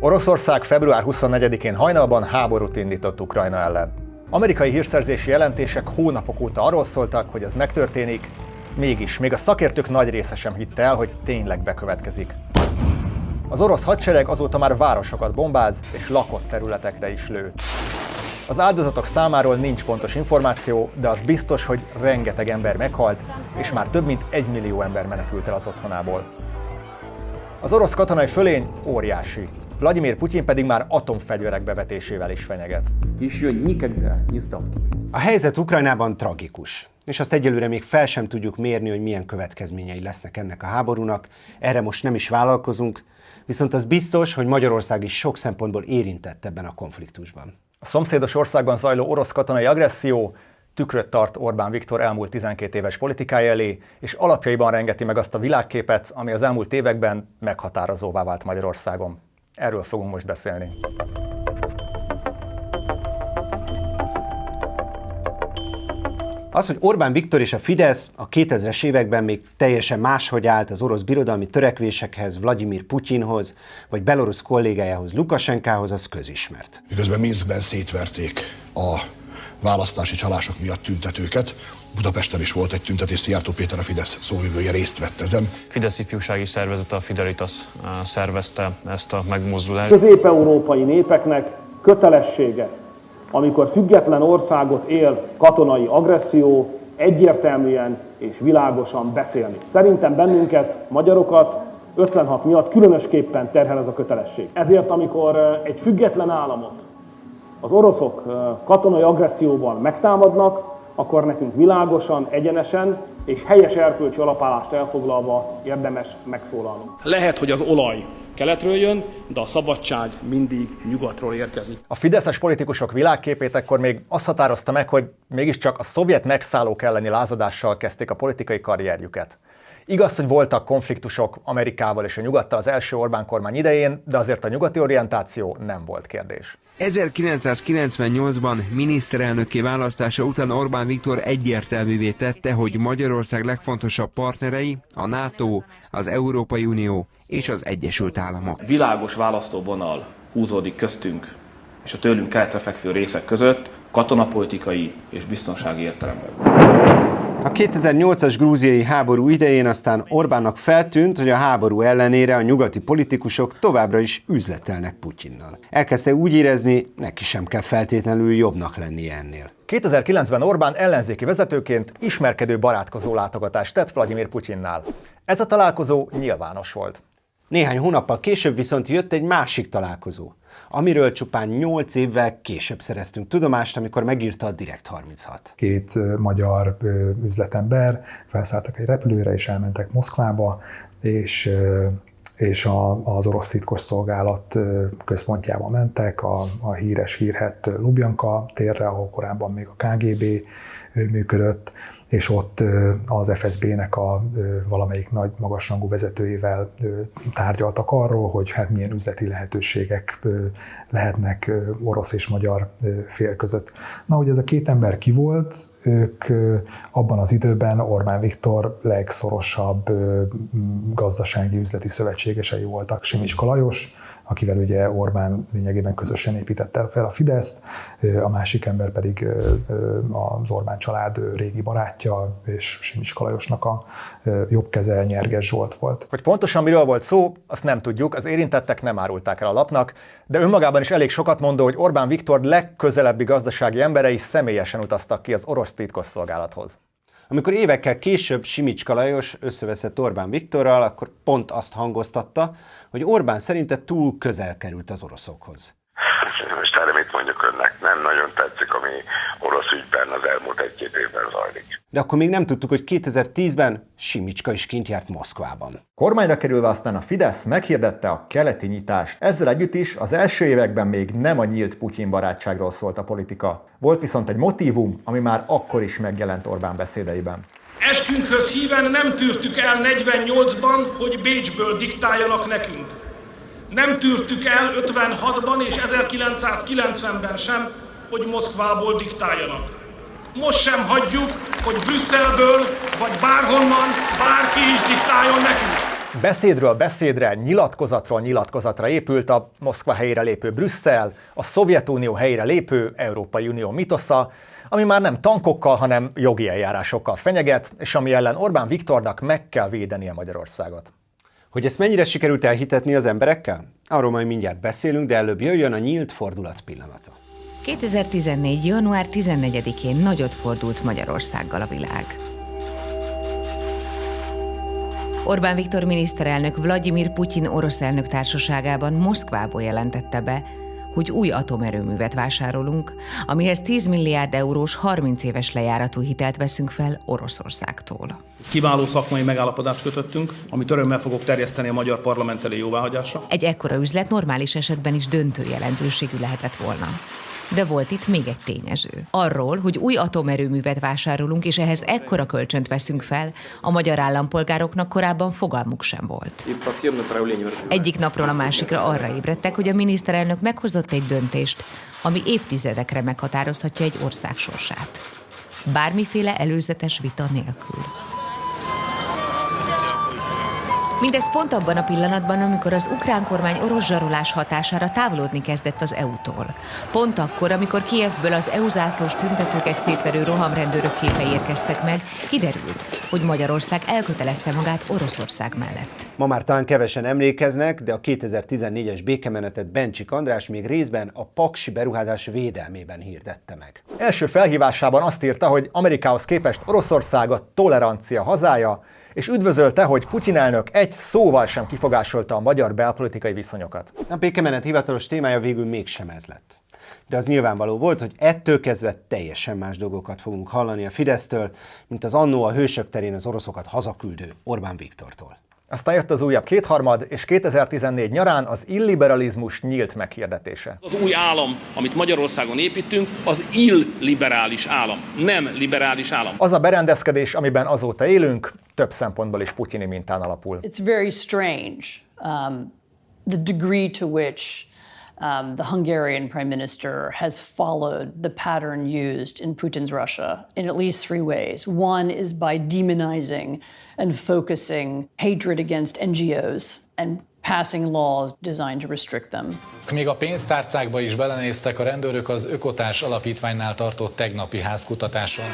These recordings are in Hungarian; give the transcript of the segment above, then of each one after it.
Oroszország február 24-én hajnalban háborút indított Ukrajna ellen. Amerikai hírszerzési jelentések hónapok óta arról szóltak, hogy ez megtörténik, mégis még a szakértők nagy része sem hitte el, hogy tényleg bekövetkezik. Az orosz hadsereg azóta már városokat bombáz és lakott területekre is lő. Az áldozatok számáról nincs pontos információ, de az biztos, hogy rengeteg ember meghalt, és már több mint 1 millió ember menekült el az otthonából. Az orosz katonai fölény óriási, Vladimir Putyin pedig már atomfegyverek bevetésével is fenyeget. A helyzet Ukrajnában tragikus, és azt egyelőre még fel sem tudjuk mérni, hogy milyen következményei lesznek ennek a háborúnak, erre most nem is vállalkozunk, viszont az biztos, hogy Magyarország is sok szempontból érintett ebben a konfliktusban. A szomszédos országban zajló orosz katonai agresszió tükröt tart Orbán Viktor elmúlt 12 éves politikája elé, és alapjaiban rengeti meg azt a világképet, ami az elmúlt években meghatározóvá vált Magyarországon. Erről fogunk most beszélni. Az, hogy Orbán Viktor és a Fidesz a 2000-es években még teljesen máshogy állt az orosz birodalmi törekvésekhez, Vladimir Putyinhoz, vagy belorusz kollégájához, Lukasenkához, az közismert. Miközben Minszkben szétverték a választási csalások miatt tüntetőket, Budapesten is volt egy tüntetés, Szijjártó Péter, a Fidesz szóvivője részt vett ezen. Fidesz ifjúsági szervezete, a Fidelitas szervezte ezt a megmozdulást. Közép-európai népeknek kötelessége, amikor független országot él katonai agresszió, egyértelműen és világosan beszélni. Szerintem bennünket, magyarokat 56 miatt különösképpen terhel ez a kötelesség. Ezért, amikor egy független államot az oroszok katonai agresszióban megtámadnak, akkor nekünk világosan, egyenesen és helyes erkölcsi alapállást elfoglalva érdemes megszólalnunk. Lehet, hogy az olaj keletről jön, de a szabadság mindig nyugatról érkezik. A fideszes politikusok világképét ekkor még azt határozta meg, hogy mégiscsak a szovjet megszállók elleni lázadással kezdték a politikai karrierjüket. Igaz, hogy voltak konfliktusok Amerikával és a nyugattal az első Orbán kormány idején, de azért a nyugati orientáció nem volt kérdés. 1998-ban miniszterelnökké választása után Orbán Viktor egyértelművé tette, hogy Magyarország legfontosabb partnerei a NATO, az Európai Unió és az Egyesült Államok. Világos választóvonal húzódik köztünk és a tőlünk keletre fekvő részek között katonapolitikai és biztonsági értelemben. A 2008-as grúziai háború idején aztán Orbánnak feltűnt, hogy a háború ellenére a nyugati politikusok továbbra is üzletelnek Putyinnal. Elkezdte úgy érezni, neki sem kell feltétlenül jobbnak lennie ennél. 2009-ben Orbán ellenzéki vezetőként ismerkedő barátkozó látogatást tett Vladimir Putyinnál. Ez a találkozó nyilvános volt. Néhány hónappal később viszont jött egy másik találkozó, amiről csupán 8 évvel később szereztünk tudomást, amikor megírta a Direkt 36. Két magyar üzletember felszálltak egy repülőre és elmentek Moszkvába, és az orosz titkosszolgálat központjába mentek, a híres hírhett Lubjanka térre, ahol korábban még a KGB működött, és ott az FSB-nek a valamelyik nagy magasrangú vezetőjével tárgyaltak arról, hogy hát milyen üzleti lehetőségek lehetnek orosz és magyar fél között. Na, hogy ez a két ember ki volt, ők abban az időben Orbán Viktor legszorosabb gazdasági üzleti szövetségesei voltak. Simicska Lajos, akivel ugye Orbán lényegében közösen építette fel a Fideszt, a másik ember pedig az Orbán család régi barátja, és Simicska Lajosnak a jobb keze Nyerges Zsolt volt. Hogy pontosan miről volt szó, azt nem tudjuk, az érintettek nem árulták el a lapnak, de önmagában is elég sokat mondó, hogy Orbán Viktor legközelebbi gazdasági emberei személyesen utaztak ki az orosz titkosszolgálathoz. Amikor évekkel később Simicska Lajos összeveszett Orbán Viktorral, akkor pont azt hangoztatta, hogy Orbán szerinte túl közel került az oroszokhoz. Most erre mit mondjuk önnek? Nem nagyon tetszik, ami orosz ügyben az elmúlt 1-2 évben zajlik. De akkor még nem tudtuk, hogy 2010-ben Simicska is kint járt Moszkvában. Kormányra kerülve aztán a Fidesz meghirdette a keleti nyitást. Ezzel együtt is az első években még nem a nyílt Putyin barátságról szólt a politika. Volt viszont egy motívum, ami már akkor is megjelent Orbán beszédeiben. Eskünkhöz híven nem tűrtük el 48-ban, hogy Bécsből diktáljanak nekünk. Nem tűrtük el 56-ban és 1990-ben sem, hogy Moszkvából diktáljanak. Most sem hagyjuk, hogy Brüsszelből vagy bárhonnan bárki is diktáljon nekünk. Beszédről beszédre, nyilatkozatról nyilatkozatra épült a Moszkva helyére lépő Brüsszel, a Szovjetunió helyére lépő Európai Unió mitosza, ami már nem tankokkal, hanem jogi eljárásokkal fenyeget, és ami ellen Orbán Viktornak meg kell védenie Magyarországot. Hogy ezt mennyire sikerült elhitetni az emberekkel? Arról majd mindjárt beszélünk, de előbb jöjjön a nyílt fordulat pillanata. 2014. január 14-én nagyot fordult Magyarországgal a világ. Orbán Viktor miniszterelnök Vladimir Putyin orosz elnök társaságában Moszkvából jelentette be, hogy új atomerőművet vásárolunk, amihez 10 milliárd eurós 30 éves lejáratú hitelt veszünk fel Oroszországtól. Kiváló szakmai megállapodást kötöttünk, amit örömmel fogok terjeszteni a magyar parlament elé jóváhagyásra. Egy ekkora üzlet normális esetben is döntő jelentőségű lehetett volna. De volt itt még egy tényező. Arról, hogy új atomerőművet vásárolunk, és ehhez ekkora kölcsönt veszünk fel, a magyar állampolgároknak korábban fogalmuk sem volt. Egyik napról a másikra arra ébredtek, hogy a miniszterelnök meghozott egy döntést, ami évtizedekre meghatározhatja egy ország sorsát. Bármiféle előzetes vita nélkül. Mindezt pont abban a pillanatban, amikor az ukrán kormány orosz zsarolás hatására távolodni kezdett az EU-tól. Pont akkor, amikor Kijevből az EU zászlós tüntetőket szétverő rohamrendőrök képei érkeztek meg, kiderült, hogy Magyarország elkötelezte magát Oroszország mellett. Ma már talán kevesen emlékeznek, de a 2014-es békemenetet Bencsik András még részben a paksi beruházás védelmében hirdette meg. Első felhívásában azt írta, hogy Amerikához képest Oroszország a tolerancia hazája, és üdvözölte, hogy Putyin elnök egy szóval sem kifogásolta a magyar belpolitikai viszonyokat. A békemenet hivatalos témája végül mégsem ez lett. De az nyilvánvaló volt, hogy ettől kezdve teljesen más dolgokat fogunk hallani a Fidesztől, mint az annó a Hősök terén az oroszokat hazaküldő Orbán Viktortól. Aztán jött az újabb kétharmad, és 2014 nyarán az illiberalizmus nyílt meghirdetése. Az új állam, amit Magyarországon építünk, az illiberális állam, nem liberális állam. Az a berendezkedés, amiben azóta élünk, több szempontból is putyini mintán alapul. It's very strange, the degree to which the Hungarian prime minister has followed the pattern used in Putin's Russia in at least 3 ways. One is by demonizing and focusing hatred against NGOs and passing laws designed to restrict them. Még a pénztárcákba is belenéztek a rendőrök az Ökotárs Alapítványnál tartott tegnapi házkutatáson.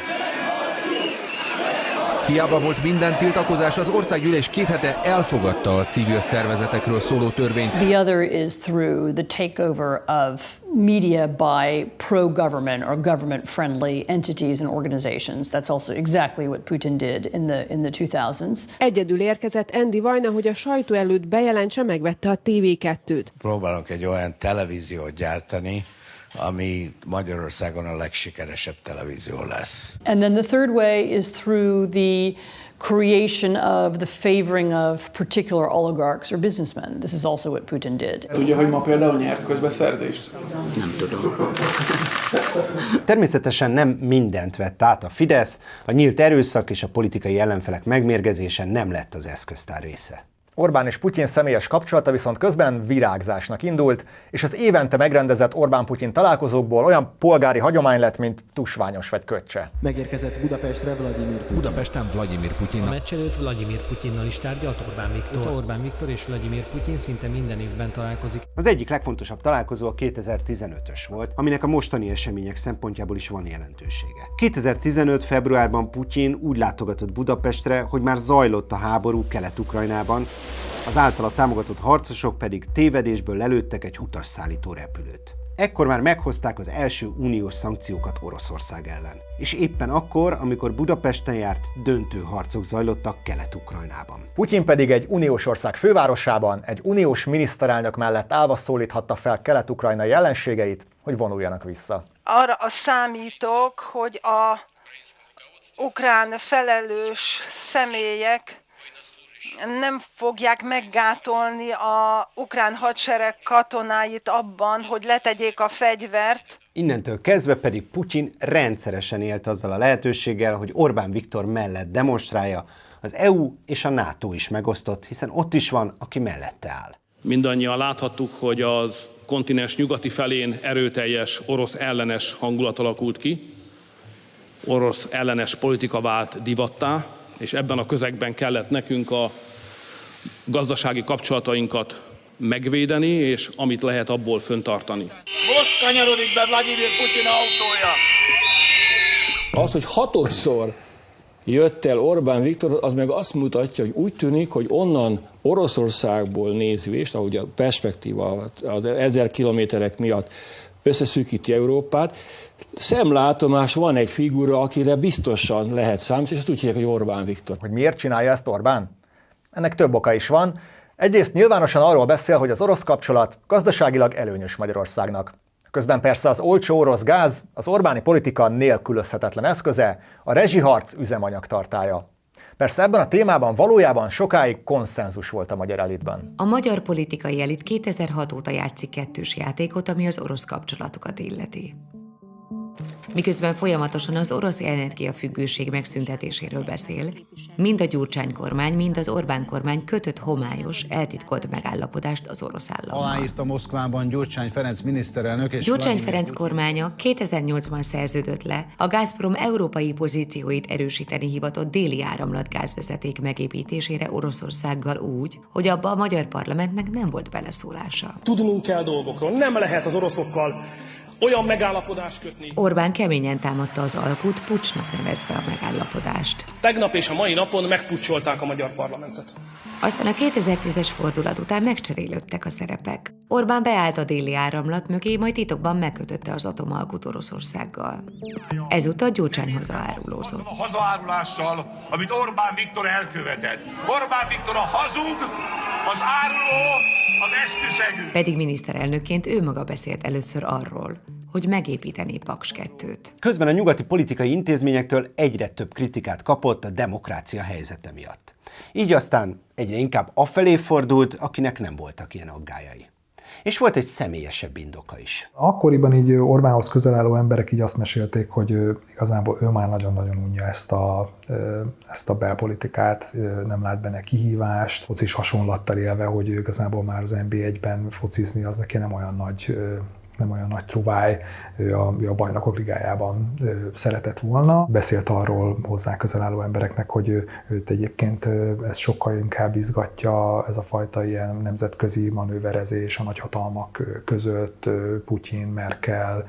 Hiába volt minden tiltakozás, az országgyűlés 2 hete elfogadta a civil szervezetekről szóló törvényt. The other is through the takeover of media by pro-government or government-friendly entities and organizations. That's also exactly what Putin did in the 2000s. Egyedül érkezett Andy Vajna, hogy a sajtó előtt bejelentse, megvette a TV2-t. Próbálunk egy olyan televíziót gyártani, ami Magyarországon a legsikeresebb televízió lesz. And then the third way is through the creation of the favoring of particular oligarchs or businessmen. This is also what Putin did. Tudja, hogy ma például nyert közbeszerzést? Nem tudom. Természetesen nem mindent vett át a Fidesz, a nyílt erőszak és a politikai ellenfelek megmérgezése nem lett az eszköztár része. Orbán és Putyin személyes kapcsolata viszont közben virágzásnak indult, és az évente megrendezett Orbán-Putyin találkozókból olyan polgári hagyomány lett, mint tusványos vagy köccse. Megérkezett Budapestre Vladimir Putyin. Budapesten Vladimir Putyin. A meccs előtt Vladimir Putyinnal is tárgyalt Orbán Viktor. Orbán Viktor és Vladimir Putyin szinte minden évben találkozik. Az egyik legfontosabb találkozó a 2015-ös volt, aminek a mostani események szempontjából is van jelentősége. 2015. februárban Putyin úgy látogatott Budapestre, hogy már zajlott a háború Kelet-Ukrajnában, az általa támogatott harcosok pedig tévedésből lelőttek egy utasszállító repülőt. Ekkor már meghozták az első uniós szankciókat Oroszország ellen. És éppen akkor, amikor Budapesten járt, döntő harcok zajlottak Kelet-Ukrajnában. Putyin pedig egy uniós ország fővárosában, egy uniós miniszterelnök mellett állva szólíthatta fel kelet-ukrajnai ellenségeit, hogy vonuljanak vissza. Arra számítok, hogy a ukrán felelős személyek nem fogják meggátolni a ukrán hadsereg katonáit abban, hogy letegyék a fegyvert. Innentől kezdve pedig Putyin rendszeresen élt azzal a lehetőséggel, hogy Orbán Viktor mellett demonstrálja, az EU és a NATO is megosztott, hiszen ott is van, aki mellette áll. Mindannyian láthattuk, hogy az kontinens nyugati felén erőteljes orosz ellenes hangulat alakult ki, orosz ellenes politika vált divattá, és ebben a közegben kellett nekünk gazdasági kapcsolatainkat megvédeni, és amit lehet abból föntartani. Most kanyarodik be Vladimir Putyin autója. Az, hogy 6-szor jött el Orbán Viktor, az meg azt mutatja, hogy úgy tűnik, hogy onnan Oroszországból nézvést, ahogy a perspektíva az 1000 kilométerek miatt összeszűkíti Európát, szemlátomás van egy figura, akire biztosan lehet számítani, és ezt úgy hívják, hogy Orbán Viktor. Hogy miért csinálja ezt Orbán? Ennek több oka is van. Egyrészt nyilvánosan arról beszél, hogy az orosz kapcsolat gazdaságilag előnyös Magyarországnak. Közben persze az olcsó orosz gáz az Orbáni politika nélkülözhetetlen eszköze, a rezsiharc üzemanyagtartálya. Persze ebben a témában valójában sokáig konszenzus volt a magyar elitben. A magyar politikai elit 2006 óta játszik kettős játékot, ami az orosz kapcsolatokat illeti. Miközben folyamatosan az orosz energiafüggőség megszüntetéséről beszél, mind a Gyurcsány kormány, mind az Orbán kormány kötött homályos, eltitkolt megállapodást az orosz állammal. Aláírta Moszkvában Gyurcsány Ferenc miniszterelnök és Gyurcsány Ferenc kormánya 2008-ban szerződött le a Gazprom európai pozícióit erősíteni hivatott Déli Áramlat gázvezeték megépítésére Oroszországgal úgy, hogy abba a magyar parlamentnek nem volt beleszólása. Tudnunk kell dolgokról, nem lehet az oroszokkal olyan megállapodást kötni. Orbán keményen támadta az alkut, puccsnak nevezve a megállapodást. Tegnap és a mai napon megpucsolták a magyar parlamentet. Aztán a 2010-es fordulat után megcserélődtek a szerepek. Orbán beállt a Déli Áramlat mögé, majd titokban megkötötte az atomalkut Oroszországgal. Ezúttal Gyurcsány hazaárulózott. A hazaárulással, amit Orbán Viktor elkövetett. Orbán Viktor a hazug, az áruló, az esküszegő. Pedig miniszterelnökként ő maga beszélt először arról, hogy megépítené Paks 2-t. Közben a nyugati politikai intézményektől egyre több kritikát kapott a demokrácia helyzete miatt. Így aztán egyre inkább afelé fordult, akinek nem voltak ilyen aggályai. És volt egy személyesebb indoka is. Akkoriban így Orbánhoz közel álló emberek így azt mesélték, hogy igazából ő már nagyon-nagyon unja ezt a belpolitikát, nem lát benne kihívást, focis hasonlattal élve, hogy ő igazából már az NB1-ben focizni az neki nem olyan nagy truváj, ő a Bajnokok Ligájában szeretett volna. Beszélt arról hozzá közel álló embereknek, hogy őt egyébként ez sokkal inkább izgatja, ez a fajta ilyen nemzetközi manőverezés a nagyhatalmak között, Putyin, Merkel,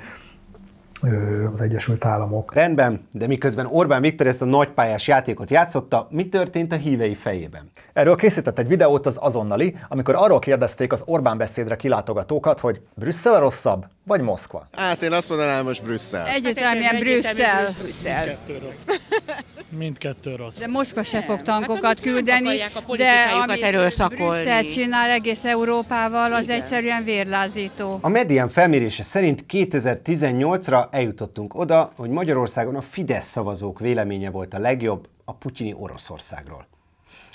az Egyesült Államok. Rendben, de miközben Orbán Viktor ezt a nagypályás játékot játszotta, mi történt a hívei fejében? Erről készített egy videót az Azonnali, amikor arról kérdezték az Orbán beszédre kilátogatókat, hogy Brüsszel a rosszabb, vagy Moszkva? Hát én azt mondanám, most Brüsszel. Egyértelműen Brüsszel. Mindkettő rossz. De Moszkva se fog tankokat küldeni, de amit Brüsszel csinál egész Európával, az egyszerűen vérlázító. A Median felmérése szerint 2018-ra eljutottunk oda, hogy Magyarországon a Fidesz szavazók véleménye volt a legjobb a putyini Oroszországról.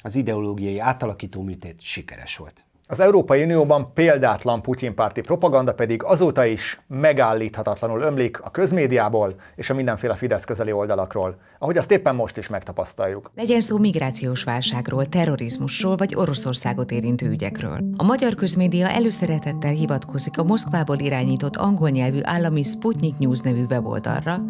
Az ideológiai átalakító műtét sikeres volt. Az Európai Unióban példátlan putyinpárti propaganda pedig azóta is megállíthatatlanul ömlik a közmédiából és a mindenféle Fidesz közeli oldalakról, ahogy azt éppen most is megtapasztaljuk. Legyen szó migrációs válságról, terrorizmusról vagy Oroszországot érintő ügyekről. A magyar közmédia előszeretettel hivatkozik a Moszkvából irányított angol nyelvű állami Sputnik News nevű weboldalra,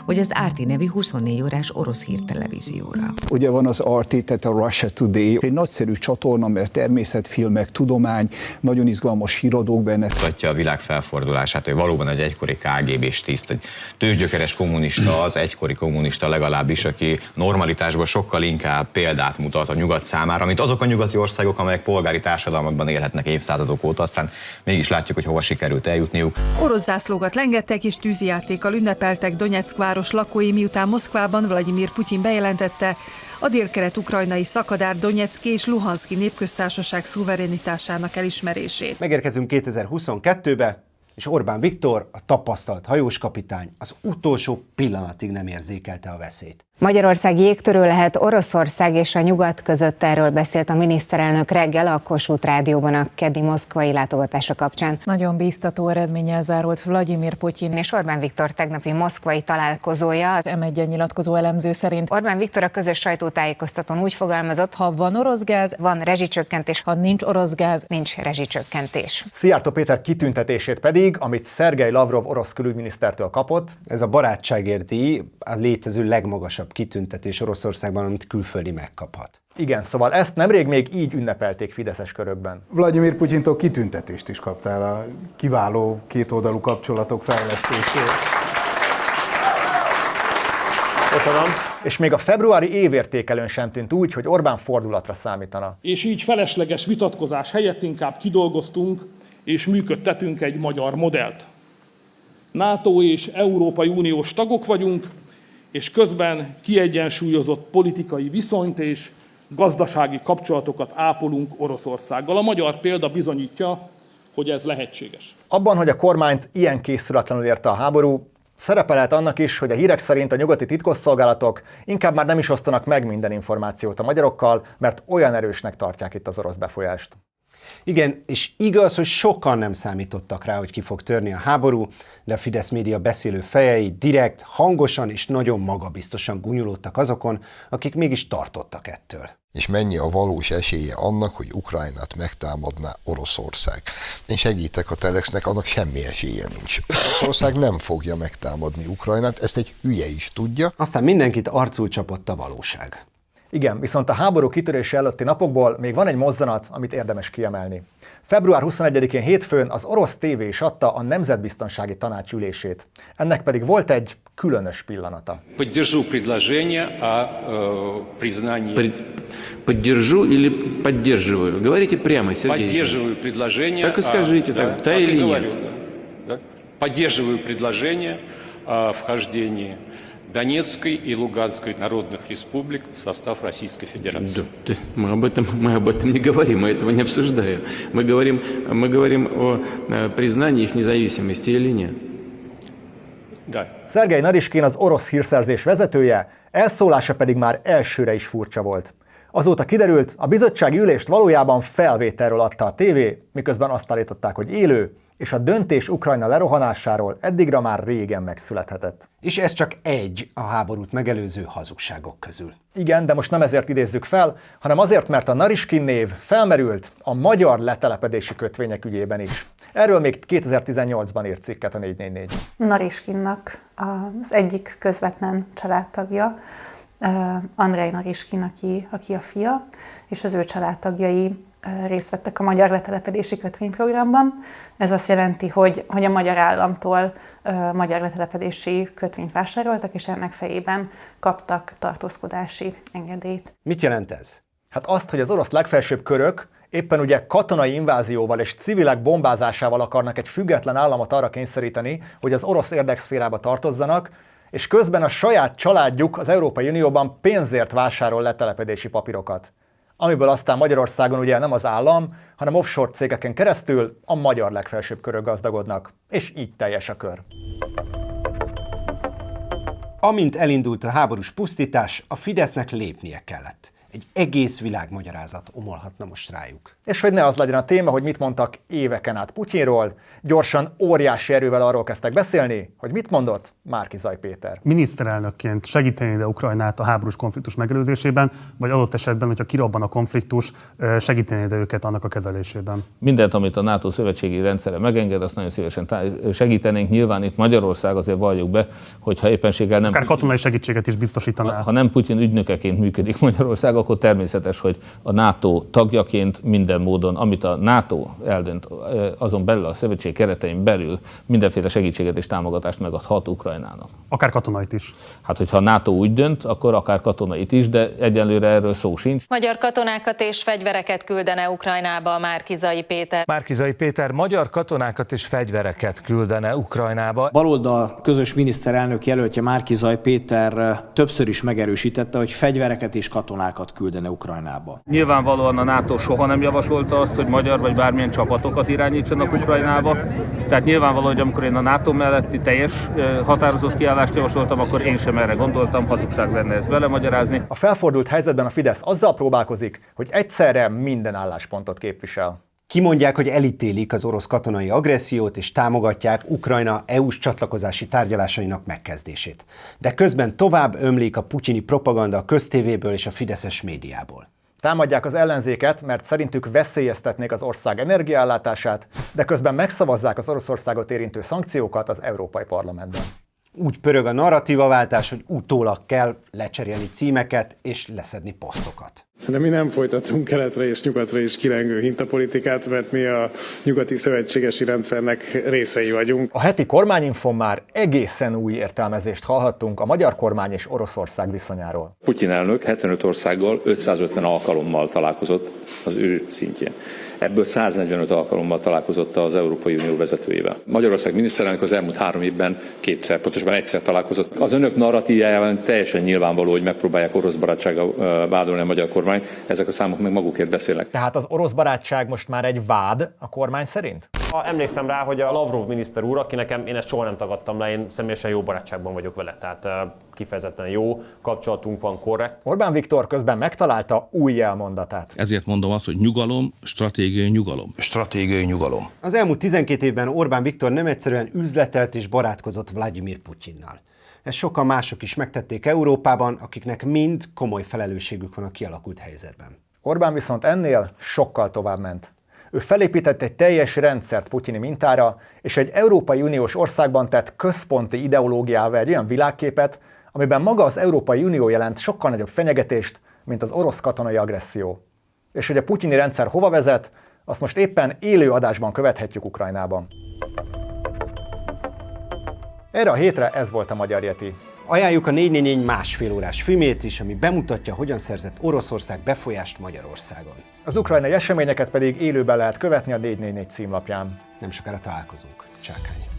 vagy az RT nevű 24 órás orosz hírtelevízióra. Ugye van az RT, tehát a Russia Today, egy nagyszerű csatorna, mert természetfilmek, tudomány, nagyon izgalmas híradók benne. Mutatja a világ felfordulását, hogy valóban egy egykori KGB-s tiszt, egy tőzsgyökeres kommunista, az egykori kommunista legalábbis, aki normalitásban sokkal inkább példát mutat a nyugat számára, mint azok a nyugati országok, amelyek polgári társadalmakban élhetnek évszázadok óta, aztán mégis látjuk, hogy hova sikerült eljutniuk. Orosz zászlókat lengettek és tűzijátékkal ünnepeltek Donyeck város lakói, miután Moszkvában Vladimir Putyin bejelentette, a délkelet-ukrajnai szakadár Donyeck és Luhanszki népköztársaság szuverenitásának elismerését. Megérkezünk 2022-be, és Orbán Viktor, a tapasztalt hajóskapitány az utolsó pillanatig nem érzékelte a veszélyt. Magyarország jégtörő lehet Oroszország és a nyugat között, erről beszélt a miniszterelnök reggel a Kossuth Rádióban a keddi moszkvai látogatása kapcsán. Nagyon bíztató eredménnyel zárult Vladimir Putyin és Orbán Viktor tegnapi moszkvai találkozója. Az M1-en nyilatkozó elemző szerint Orbán Viktor a közös sajtótájékoztatón úgy fogalmazott, ha van orosz gáz, van rezsicsökkentés, ha nincs orosz gáz, nincs rezsicsökkentés. Szijjártó Péter kitüntetését pedig, amit Szergej Lavrov orosz külügyminisztertől kapott. Ez a barátságért díj a létező legmagasabb legmagasabb kitüntetés Oroszországban, amit külföldi megkaphat. Igen, szóval ezt nemrég még így ünnepelték fideszes körökben. Vladimir Putyintól kitüntetést is kaptál a kiváló kétoldalú kapcsolatok fejlesztéséért. Köszönöm. És még a februári évértékelőn sem tűnt úgy, hogy Orbán fordulatra számítana. És így felesleges vitatkozás helyett inkább kidolgoztunk és működtetünk egy magyar modellt. NATO és Európai Uniós tagok vagyunk, és közben kiegyensúlyozott politikai viszonyt és gazdasági kapcsolatokat ápolunk Oroszországgal. A magyar példa bizonyítja, hogy ez lehetséges. Abban, hogy a kormányt ilyen készületlenül érte a háború, szerepe lehet annak is, hogy a hírek szerint a nyugati titkosszolgálatok inkább már nem is osztanak meg minden információt a magyarokkal, mert olyan erősnek tartják itt az orosz befolyást. Igen, és igaz, hogy sokan nem számítottak rá, hogy ki fog törni a háború, de a Fidesz média beszélő fejei direkt, hangosan és nagyon magabiztosan gúnyolódtak azokon, akik mégis tartottak ettől. És mennyi a valós esélye annak, hogy Ukrajnát megtámadná Oroszország. Én segítek a Telexnek, annak semmi esélye nincs. Oroszország nem fogja megtámadni Ukrajnát, ezt egy hülye is tudja. Aztán mindenkit arcul csapott a valóság. Igen, viszont a háború kitörése előtti napokból még van egy mozzanat, amit érdemes kiemelni. Február 21-én hétfőn az orosz tévé is adta a Nemzetbiztonsági Tanács ülését. Ennek pedig volt egy különös pillanata. Поддержу предложение о признании. Поддержу или поддерживаю? Говорите прямо, Сергей. Поддерживаю предложение. Так и скажите, так, да или нет? Поддерживаю предложение о вхождении Донецкой и Луганской народных республик в состав Российской Федерации. Да, мы об этом не говорим, мы этого не обсуждаем. Мы говорим о признании их независимости или нет. Да. Szergej Nariskin, az orosz hírszerzés vezetője, elszólása pedig már elsőre is furcsa volt. Azóta kiderült, a bizottsági ülést valójában felvételről adta a tévé, miközben azt állították, hogy élő, és a döntés Ukrajna lerohanásáról eddigra már régen megszülethetett. És ez csak egy a háborút megelőző hazugságok közül. Igen, de most nem ezért idézzük fel, hanem azért, mert a Nariskin név felmerült a magyar letelepedési kötvények ügyében is. Erről még 2018-ban írt cikket a 444. Nariskinnak az egyik közvetlen családtagja, Andrej Nariskin, aki a fia, és az ő családtagjai részt vettek a magyar letelepedési kötvényprogramban. Ez azt jelenti, hogy a magyar államtól magyar letelepedési kötvényt vásároltak, és ennek fejében kaptak tartózkodási engedélyt. Mit jelent ez? Hát azt, hogy az orosz legfelsőbb körök éppen ugye katonai invázióval és civilek bombázásával akarnak egy független államot arra kényszeríteni, hogy az orosz érdekszférába tartozzanak, és közben a saját családjuk az Európai Unióban pénzért vásárol letelepedési papírokat. Amiből aztán Magyarországon ugye nem az állam, hanem offshore cégeken keresztül a magyar legfelsőbb körök gazdagodnak. És így teljes a kör. Amint elindult a háborús pusztítás, a Fidesznek lépnie kellett. Egy egész világmagyarázat omolhatna most rájuk. És hogy ne az legyen a téma, hogy mit mondtak éveken át Putyinról, gyorsan óriási erővel arról kezdtek beszélni, hogy mit mondott Márki-Zay Péter. Miniszterelnökként segíteni ide Ukrajnát a háborús konfliktus megelőzésében, vagy adott esetben, hogyha kirobban a konfliktus, segíteni ide őket annak a kezelésében? Mindent, amit a NATO szövetségi rendszere megenged, azt nagyon szívesen segítenénk. Nyilván itt Magyarország, azért valljuk be, hogyha éppenséggel nem... Akár katonai segítséget is biztosítaná. Ha nem Putyin ügynökeként működik Magyarország, akkor természetes, hogy a NATO tagjaként minden módon, amit a NATO eldönt, azon belül a szövetség keretein belül mindenféle segítséget és támogatást megadhat Ukrajnának. Akár katonait is. Hát, hogyha a NATO úgy dönt, akkor akár katonait is, de egyelőre erről szó sincs. Magyar katonákat és fegyvereket küldene Ukrajnába Márki-Zay Péter. Márki-Zay Péter magyar katonákat és fegyvereket küldene Ukrajnába. Baloldal közös miniszterelnök jelöltje Márki-Zay Péter többször is megerősítette, hogy fegyvereket és katonákat küldene Ukrajnába. Nyilvánvalóan a NATO soha nem javasolta azt, hogy magyar vagy bármilyen csapatokat irányítsanak Ukrajnába. Tehát nyilvánvaló, hogy amikor én a NATO melletti teljes határozott kiállást javasoltam, akkor én sem erre gondoltam, hazugság lenne ezt belemagyarázni. A felfordult helyzetben a Fidesz azzal próbálkozik, hogy egyszerre minden álláspontot képvisel. Kimondják, hogy elítélik az orosz katonai agressziót és támogatják Ukrajna EU-s csatlakozási tárgyalásainak megkezdését. De közben tovább ömlik a putyini propaganda a köztévéből és a fideszes médiából. Támadják az ellenzéket, mert szerintük veszélyeztetnék az ország energiaellátását, de közben megszavazzák az Oroszországot érintő szankciókat az Európai Parlamentben. Úgy pörög a narratívaváltás, hogy utólag kell lecserélni címeket és leszedni posztokat. De mi nem folytatunk keletre és nyugatra is kilengő hintapolitikát, mert mi a nyugati szövetségesi rendszernek részei vagyunk. A heti kormányinfon már egészen új értelmezést hallhattunk a magyar kormány és Oroszország viszonyáról. Putyin elnök 75 országgal 550 alkalommal találkozott az ő szintjén. Ebből 145 alkalommal találkozott az Európai Unió vezetőjével. Magyarország miniszterelnök az elmúlt 3 évben kétszer, pontosabban egyszer találkozott. Az önök narratívájában teljesen nyilvánvaló, hogy megpróbálják orosz barátsággal vádolni a magyar kormányt. Ezek a számok meg magukért beszélnek. Tehát az orosz barátság most már egy vád a kormány szerint? Emlékszem rá, hogy a Lavrov miniszter úr, aki nekem, én ezt soha nem tagadtam le, én személyesen jó barátságban vagyok vele, tehát kifejezetten jó kapcsolatunk van, korrekt. Orbán Viktor közben megtalálta új jelmondatát. Ezért mondom azt, hogy nyugalom, stratégiai nyugalom. Stratégiai nyugalom. Az elmúlt 12 évben Orbán Viktor nem egyszerűen üzletelt és barátkozott Vladimir Putyinnal. Ezt sokan mások is megtették Európában, akiknek mind komoly felelősségük van a kialakult helyzetben. Orbán viszont ennél sokkal tovább ment. Ő felépített egy teljes rendszert putyini mintára, és egy Európai Uniós országban tett központi ideológiával egy olyan világképet, amiben maga az Európai Unió jelent sokkal nagyobb fenyegetést, mint az orosz katonai agresszió. És hogy a putyini rendszer hova vezet, azt most éppen élő adásban követhetjük Ukrajnában. Erre a hétre ez volt a Magyar Yeti. Ajánljuk a 444 másfél órás filmét is, ami bemutatja, hogyan szerzett Oroszország befolyást Magyarországon. Az ukrajnai eseményeket pedig élőben lehet követni a 444 címlapján. Nem sokára találkozunk. Csákány!